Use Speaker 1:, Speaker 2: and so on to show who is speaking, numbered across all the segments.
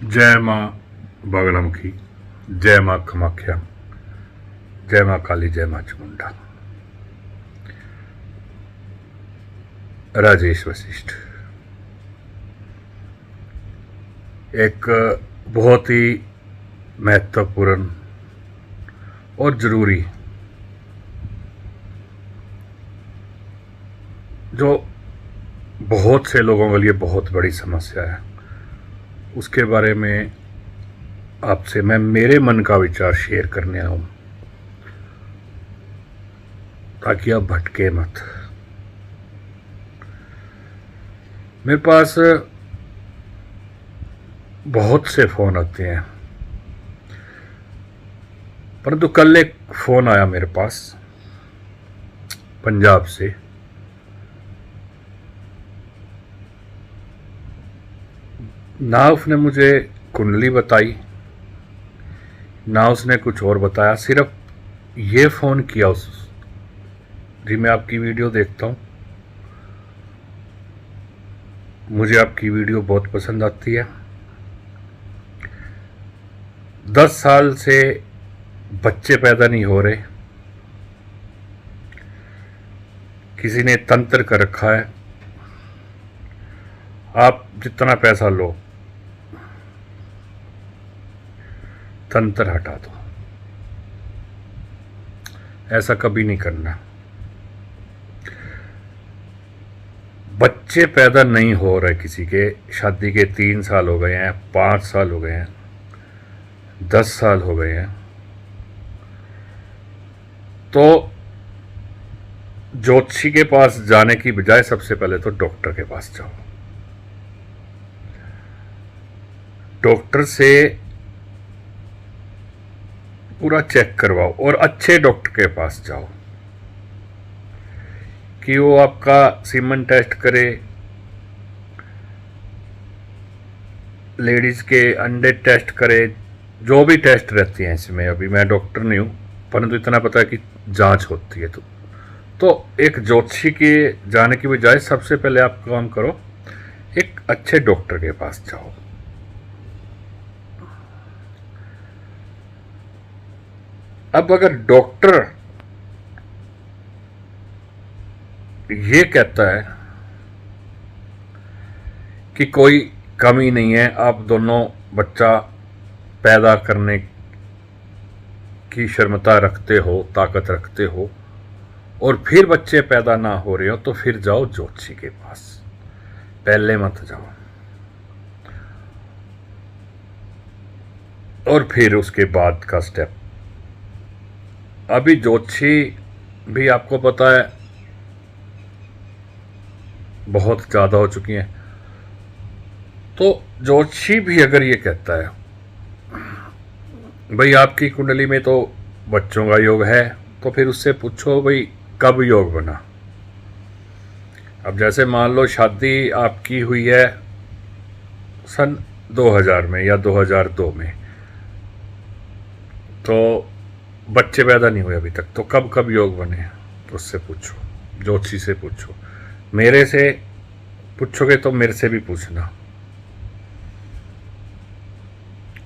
Speaker 1: जय माँ बगलामुखी, जय माँ कामाख्या, जय माँ काली, जय माँ चामुंडा। राजेश वशिष्ठ। एक बहुत ही महत्वपूर्ण और ज़रूरी, जो बहुत से लोगों के लिए बहुत बड़ी समस्या है, उसके बारे में आपसे मैं मेरे मन का विचार शेयर करने आया हूँ, ताकि आप भटके मत। मेरे पास बहुत से फ़ोन आते हैं, परंतु कल एक फ़ोन आया मेरे पास पंजाब से। ना उसने मुझे कुंडली बताई, ना उसने कुछ और बताया, सिर्फ ये फ़ोन किया उस जी मैं आपकी वीडियो देखता हूँ, मुझे आपकी वीडियो बहुत पसंद आती है। 10 साल से बच्चे पैदा नहीं हो रहे, किसी ने तंत्र कर रखा है, आप जितना पैसा लो तंत्र हटा दो। ऐसा कभी नहीं करना। बच्चे पैदा नहीं हो रहे किसी के, शादी के 3 साल हो गए हैं, 5 साल हो गए हैं, 10 साल हो गए हैं, तो ज्योतिषी के पास जाने की बजाय सबसे पहले तो डॉक्टर के पास जाओ। डॉक्टर से पूरा चेक करवाओ और अच्छे डॉक्टर के पास जाओ कि वो आपका सीमन टेस्ट करे, लेडीज़ के अंडे टेस्ट करे, जो भी टेस्ट रहती हैं इसमें। अभी मैं डॉक्टर नहीं हूँ, परंतु इतना पता है कि जांच होती है। तो एक ज्योतिषी के जाने की बजाय सबसे पहले आप काम करो, एक अच्छे डॉक्टर के पास जाओ। अब अगर डॉक्टर ये कहता है कि कोई कमी नहीं है, आप दोनों बच्चा पैदा करने की क्षमता रखते हो, ताकत रखते हो, और फिर बच्चे पैदा ना हो रहे हो, तो फिर जाओ ज्योतिषी के पास, पहले मत जाओ। और फिर उसके बाद का स्टेप, अभी ज्योतिषी भी आपको पता है बहुत ज़्यादा हो चुकी हैं। तो ज्योतिषी भी अगर ये कहता है भाई आपकी कुंडली में तो बच्चों का योग है, तो फिर उससे पूछो भाई कब योग बना। अब जैसे मान लो शादी आपकी हुई है सन 2000 में या 2002 में, तो बच्चे पैदा नहीं हुए अभी तक, तो कब कब योग बने, तो उससे पूछो, ज्योतिषी से पूछो। मेरे से पूछोगे तो मेरे से भी पूछना।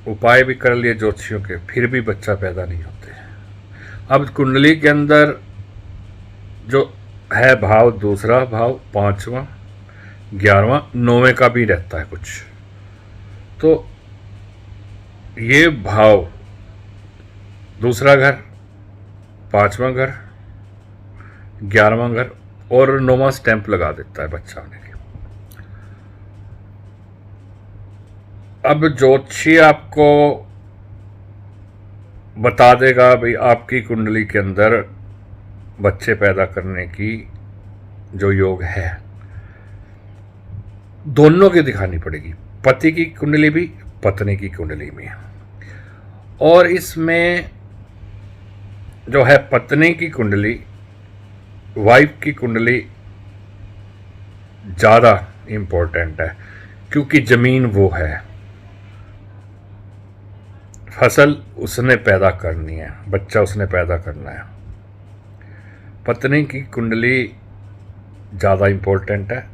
Speaker 1: उपाय भी कर लिए ज्योतिषियों के, फिर भी बच्चा पैदा नहीं होते। अब कुंडली के अंदर जो है भाव, दूसरा भाव, 5वां, 11वां, 9वें का भी रहता है कुछ, तो ये भाव, दूसरा घर, 5वां घर, 11वां घर और 9वां स्टैंप लगा देता है बच्चा होने के। अब ज्योतिषी आपको बता देगा भाई आपकी कुंडली के अंदर बच्चे पैदा करने की जो योग है, दोनों की दिखानी पड़ेगी, पति की कुंडली भी, पत्नी की कुंडली में। और इसमें जो है पत्नी की कुंडली, वाइफ की कुंडली ज़्यादा इम्पोर्टेंट है, क्योंकि ज़मीन वो है, फसल उसने पैदा करनी है, बच्चा उसने पैदा करना है। पत्नी की कुंडली ज़्यादा इम्पोर्टेंट है,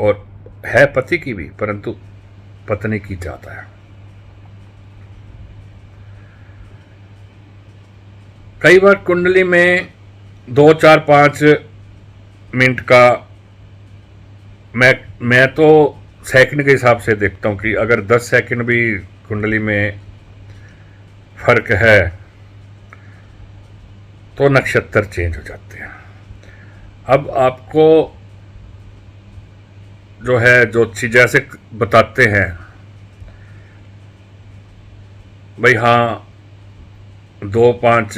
Speaker 1: और है पति की भी, परंतु पत्नी की ज़्यादा है। कई बार कुंडली में 2 4 5 मिनट का, मैं तो सेकंड के हिसाब से देखता हूँ कि अगर 10 सेकंड भी कुंडली में फर्क है तो नक्षत्र चेंज हो जाते हैं। अब आपको जो है ज्योतिषी जैसे बताते हैं भाई, हाँ 2 5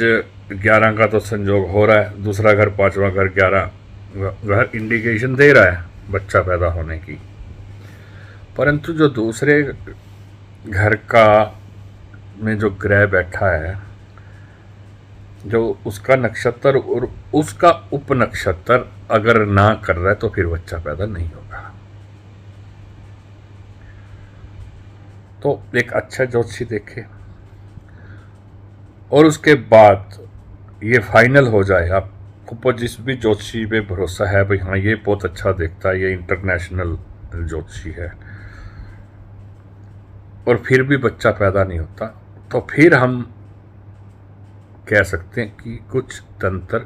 Speaker 1: 11 का तो संयोग हो रहा है, दूसरा घर 5वां घर 11 घर इंडिकेशन दे रहा है बच्चा पैदा होने की, परंतु जो दूसरे घर का में जो ग्रह बैठा है, जो उसका नक्षत्र और उसका उप नक्षत्र अगर ना कर रहा है तो फिर बच्चा पैदा नहीं होगा। तो एक अच्छा ज्योतिषी देखे और उसके बाद ये फाइनल हो जाए, आपको जिस भी ज्योतिषी पे भरोसा है भाई हाँ ये बहुत अच्छा देखता है, ये इंटरनेशनल ज्योतिषी है, और फिर भी बच्चा पैदा नहीं होता, तो फिर हम कह सकते हैं कि कुछ तंत्र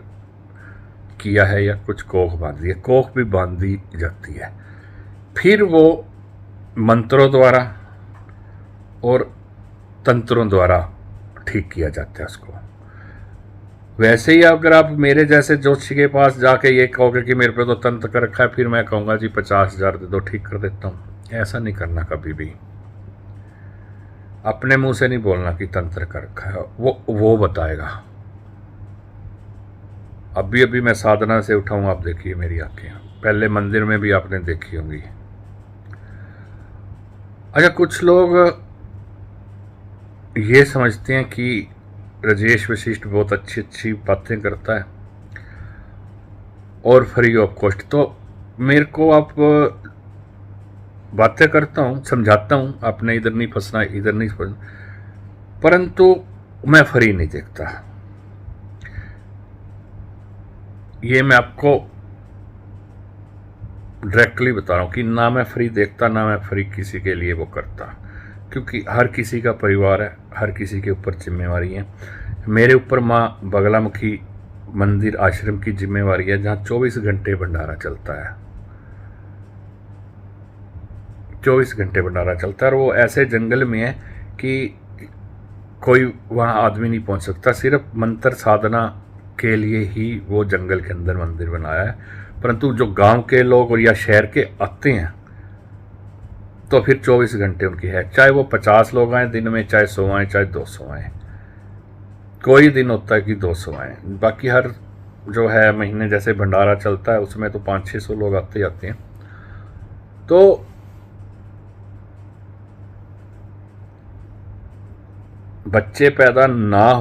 Speaker 1: किया है या कुछ कोख बांधी है। कोख भी बांधी जाती है, फिर वो मंत्रों द्वारा और तंत्रों द्वारा ठीक किया जाता है उसको। वैसे ही अगर आप मेरे जैसे ज्योतिषी के पास जाके ये कहोगे कि मेरे पे तो तंत्र कर रखा है, फिर मैं कहूँगा जी 50,000 दे दो ठीक कर देता हूँ, ऐसा नहीं करना कभी भी। अपने मुंह से नहीं बोलना कि तंत्र कर रखा है, वो बताएगा। अभी अभी मैं साधना से उठाऊँ, आप देखिए मेरी आंखें, पहले मंदिर में भी आपने देखी होंगी। अच्छा, कुछ लोग ये समझते हैं कि राजेश वशिष्ठ बहुत अच्छी अच्छी बातें करता है और फ्री ऑफ कॉस्ट, तो मेरे को आप बातें करता हूँ, समझाता हूँ, आपने इधर नहीं फंसना, इधर नहीं फंसना, परंतु मैं फ्री नहीं देखता। ये मैं आपको डायरेक्टली बता रहा हूँ कि ना मैं फ्री देखता, ना मैं फ्री किसी के लिए वो करता, क्योंकि हर किसी का परिवार है, हर किसी के ऊपर जिम्मेवारी है। मेरे ऊपर माँ बगलामुखी मंदिर आश्रम की जिम्मेवारी है, जहाँ 24 घंटे भंडारा चलता है, 24 घंटे भंडारा चलता है, और वो ऐसे जंगल में है कि कोई वहाँ आदमी नहीं पहुँच सकता, सिर्फ मंत्र साधना के लिए ही वो जंगल के अंदर मंदिर बनाया है। परंतु जो गांव के लोग और या शहर के आते हैं तो फिर 24 घंटे उनकी है, चाहे वो 50 लोग आए दिन में, चाहे 100 आए, चाहे 200 आए, कोई दिन होता है कि 200 आए, बाकी हर जो है महीने जैसे भंडारा चलता है उसमें तो 500-600 लोग आते ही आते हैं। तो बच्चे पैदा ना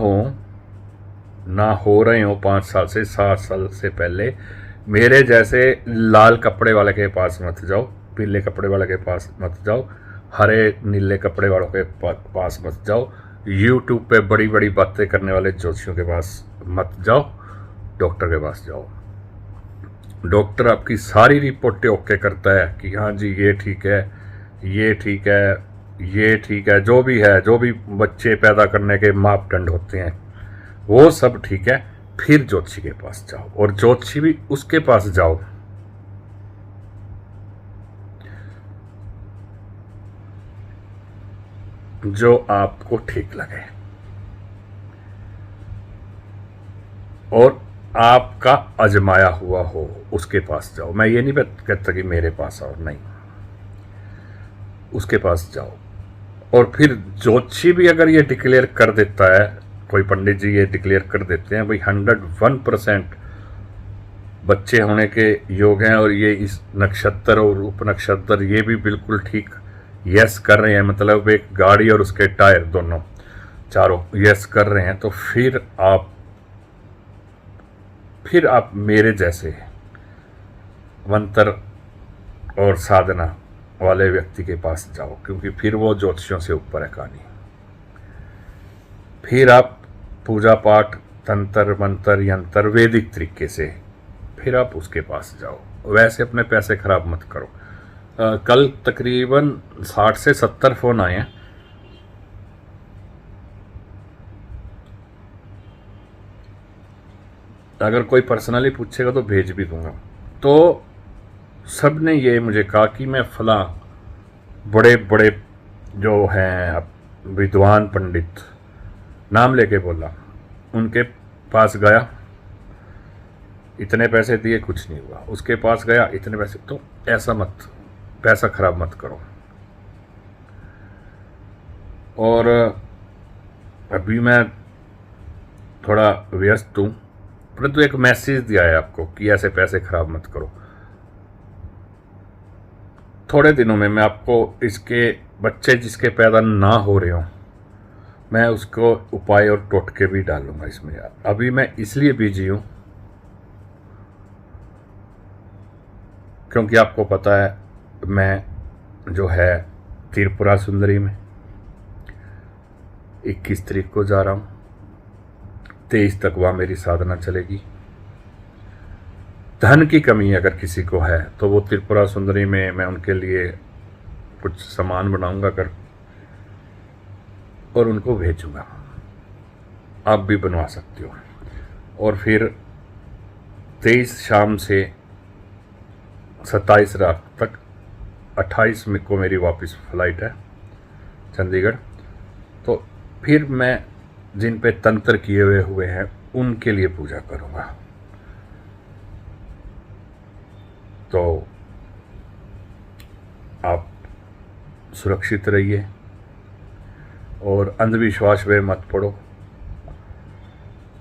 Speaker 1: हो रहे हो 5 साल से 7 साल से पहले, मेरे जैसे लाल कपड़े वाले के पास मत जाओ, पीले कपड़े वाले के पास मत जाओ, हरे नीले कपड़े वालों के पास मत जाओ, यूट्यूब पे बड़ी बड़ी बातें करने वाले ज्योतिषियों के पास मत जाओ, डॉक्टर के पास जाओ। डॉक्टर आपकी सारी रिपोर्टें ओके करता है कि हाँ जी ये ठीक है, ये ठीक है, ये ठीक है, जो भी है, जो भी बच्चे पैदा करने के मापदंड होते हैं वो सब ठीक है, फिर ज्योतिषी के पास जाओ, और ज्योतिषी भी उसके पास जाओ जो आपको ठीक लगे और आपका आजमाया हुआ हो, उसके पास जाओ। मैं ये नहीं कहता कि मेरे पास आओ, नहीं, उसके पास जाओ। और फिर ज्योतिषी भी अगर ये डिक्लेयर कर देता है, कोई पंडित जी ये डिक्लेयर कर देते हैं भाई 101% बच्चे होने के योग हैं, और ये इस नक्षत्र और उपनक्षत्र ये भी बिल्कुल ठीक यस कर रहे हैं, मतलब एक गाड़ी और उसके टायर दोनों चारों यस कर रहे हैं, तो फिर आप मेरे जैसे मंत्र और साधना वाले व्यक्ति के पास जाओ, क्योंकि फिर वो ज्योतिषियों से ऊपर है कहानी। फिर आप पूजा पाठ, तंत्र मंत्र यंत्र वैदिक तरीके से, फिर आप उसके पास जाओ। वैसे अपने पैसे खराब मत करो। कल तकरीबन 60 से 70 फ़ोन आए हैं, अगर कोई पर्सनली पूछेगा तो भेज भी दूंगा। तो सब ने ये मुझे कहा कि मैं फलां बड़े बड़े जो हैं विद्वान पंडित, नाम लेके बोला, उनके पास गया, इतने पैसे दिए, कुछ नहीं हुआ। उसके पास गया, इतने पैसे। तो ऐसा मत, पैसा खराब मत करो। और अभी मैं थोड़ा व्यस्त हूँ, परंतु एक मैसेज दिया है आपको कि ऐसे पैसे खराब मत करो। थोड़े दिनों में मैं आपको इसके बच्चे जिसके पैदा ना हो रहे हों, मैं उसको उपाय और टोटके भी डालूंगा इसमें। अभी मैं इसलिए बिजी हूँ क्योंकि आपको पता है मैं जो है त्रिपुरा सुंदरी में 21 तारीख को जा रहा हूँ। 23 तक वहाँ मेरी साधना चलेगी। धन की कमी अगर किसी को है तो वो त्रिपुरा सुंदरी में मैं उनके लिए कुछ सामान बनाऊंगा और उनको भेजूंगा। आप भी बनवा सकते हो। और फिर 23 शाम से 27 रात तक, 28 में को मेरी वापस फ्लाइट है चंडीगढ़। तो फिर मैं जिन पे तंत्र किए हुए हैं उनके लिए पूजा करूंगा। तो आप सुरक्षित रहिए और अंधविश्वास में मत पड़ो।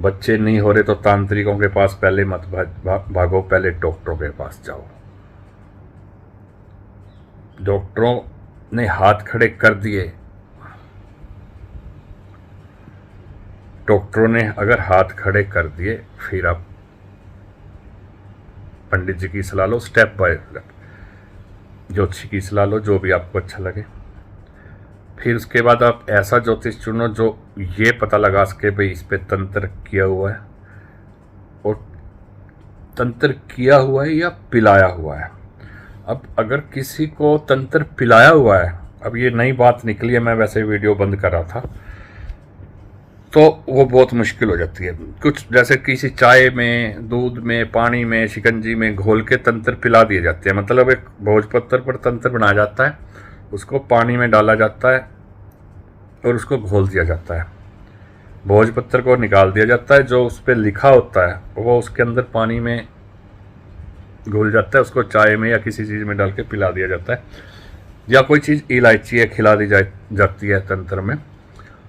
Speaker 1: बच्चे नहीं हो रहे तो तांत्रिकों के पास पहले मत भागो, पहले डॉक्टरों के पास जाओ। डॉक्टरों ने हाथ खड़े कर दिए, डॉक्टरों ने अगर हाथ खड़े कर दिए, फिर आप पंडित जी की सलाह लो, स्टेप बाय स्टेप, ज्योतिषी की सलाह लो, जो भी आपको अच्छा लगे। फिर उसके बाद आप ऐसा ज्योतिष चुनो जो ये पता लगा सके भाई इस पे तंत्र किया हुआ है, और तंत्र किया हुआ है या पिलाया हुआ है। अब अगर किसी को तंत्र पिलाया हुआ है, अब ये नई बात निकली है, मैं वैसे वीडियो बंद कर रहा था, तो वो बहुत मुश्किल हो जाती है। कुछ जैसे किसी चाय में, दूध में, पानी में, शिकंजी में घोल के तंत्र पिला दिए जाते हैं। मतलब एक भोजपत्र पर तंत्र बनाया जाता है, उसको पानी में डाला जाता है और उसको घोल दिया जाता है। भोजपत्र को निकाल दिया जाता है, जो उस पर लिखा होता है वो उसके अंदर पानी में घुल जाता है, उसको चाय में या किसी चीज़ में डाल के पिला दिया जाता है। या कोई चीज़ इलायची है खिला दी जाती है तंत्र में,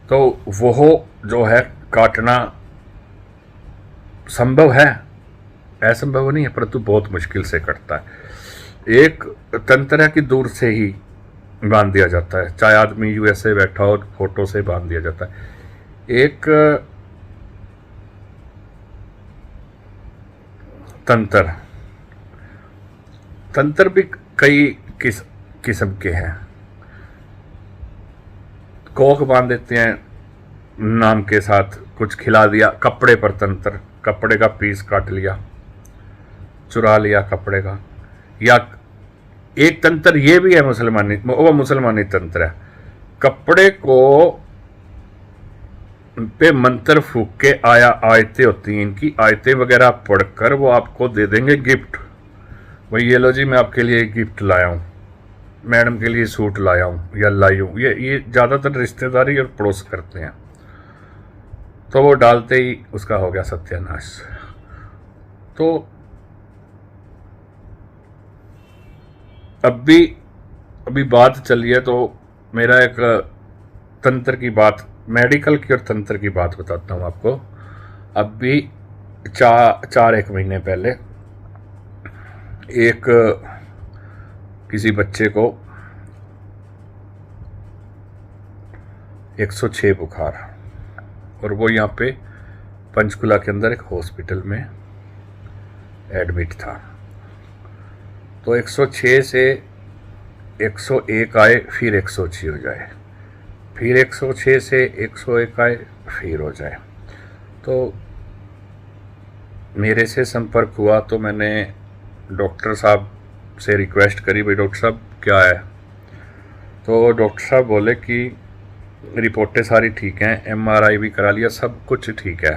Speaker 1: तो वो जो है काटना संभव है, असंभव नहीं है, परंतु बहुत मुश्किल से कटता है। एक तंत्र है कि दूर से ही बांध दिया जाता है, चाहे आदमी यूएसए बैठा हो, फोटो से बांध दिया जाता है। एक तंत्र भी कई किस्म के हैं। कोक बांध देते हैं नाम के साथ, कुछ खिला दिया। कपड़े पर तंत्र, कपड़े का पीस काट लिया, चुरा लिया कपड़े का। या एक तंत्र ये भी है मुसलमानी तंत्र है, कपड़े को पे मंत्र फूक के आयतें होती हैं, इनकी आयतें वगैरह पढ़कर वो आपको दे देंगे गिफ्ट। भाई ये लो जी, मैं आपके लिए गिफ्ट लाया हूँ, मैडम के लिए सूट लाया हूँ या लाई हूँ। ये ज़्यादातर रिश्तेदारी और पड़ोस करते हैं। तो वो डालते ही उसका हो गया सत्यानाश। तो अभी बात चली है, तो मेरा एक तंत्र की बात, मेडिकल की और तंत्र की बात बताता हूँ आपको। अभी 4-1 महीने पहले एक किसी बच्चे को 106 बुखार, और वो यहाँ पे पंचकुला के अंदर एक हॉस्पिटल में एडमिट था। तो 106 से 101 आए, फिर 106 हो जाए, फिर 106 से 101 आए, फिर हो जाए। तो मेरे से संपर्क हुआ, तो मैंने डॉक्टर साहब से रिक्वेस्ट करी, भाई डॉक्टर साहब क्या है। तो डॉक्टर साहब बोले कि रिपोर्टें सारी ठीक हैं, MRI भी करा लिया, सब कुछ ठीक है।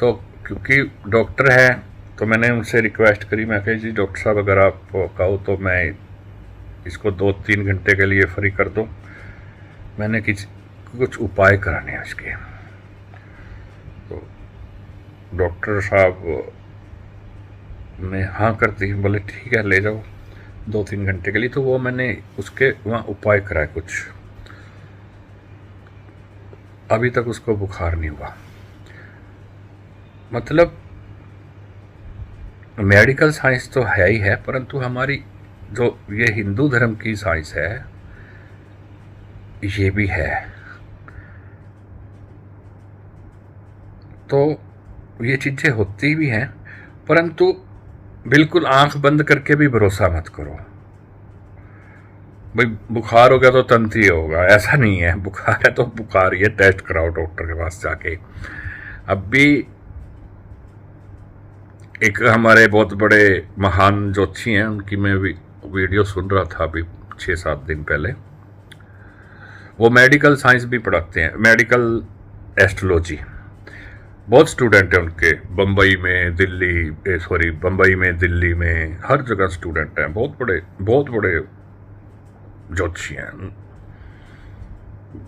Speaker 1: तो क्योंकि डॉक्टर हैं तो मैंने उनसे रिक्वेस्ट करी, मैं कही जी डॉक्टर साहब अगर आप कहो तो मैं इसको 2-3 घंटे के लिए फ्री कर दूं, मैंने कुछ उपाय कराने हैं इसके। तो डॉक्टर साहब ने हाँ कर दी, बोले ठीक है ले जाओ 2-3 घंटे के लिए। तो वो मैंने उसके वहाँ उपाय कराए कुछ, अभी तक उसको बुखार नहीं हुआ। मतलब मेडिकल साइंस तो है ही है, परंतु हमारी जो ये हिंदू धर्म की साइंस है ये भी है। तो ये चीज़ें होती भी हैं, परंतु बिल्कुल आंख बंद करके भी भरोसा मत करो। भाई बुखार हो गया तो तुरंत ही होगा, ऐसा नहीं है। बुखार है तो बुखार, ये टेस्ट कराओ डॉक्टर के पास जाके। अब भी एक हमारे बहुत बड़े महान ज्योतिषी हैं, उनकी मैं भी वीडियो सुन रहा था अभी 6-7 दिन पहले। वो मेडिकल साइंस भी पढ़ाते हैं, मेडिकल एस्ट्रोलॉजी। बहुत स्टूडेंट हैं उनके, बम्बई में, बम्बई में, दिल्ली में, हर जगह स्टूडेंट हैं। बहुत बड़े ज्योतिषी हैं।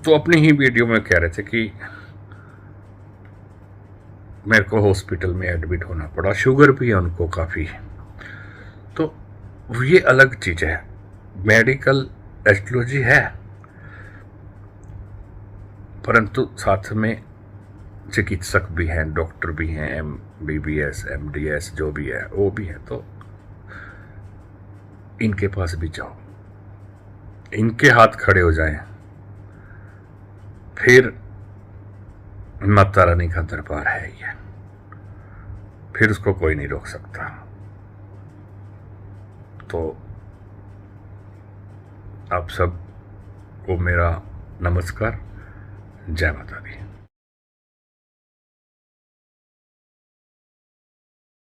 Speaker 1: तो अपनी ही वीडियो में कह रहे थे कि मेरे को हॉस्पिटल में एडमिट होना पड़ा, शुगर भी है उनको काफ़ी। तो ये अलग चीज़ है, मेडिकल एस्ट्रोलॉजी है, परंतु साथ में चिकित्सक भी हैं, डॉक्टर भी हैं, MBBS MDS जो भी है वो भी है। तो इनके पास भी जाओ, इनके हाथ खड़े हो जाएं, फिर माता रानी का दरबार है ये, फिर उसको कोई नहीं रोक सकता। तो आप सब को मेरा नमस्कार, जय माता दी।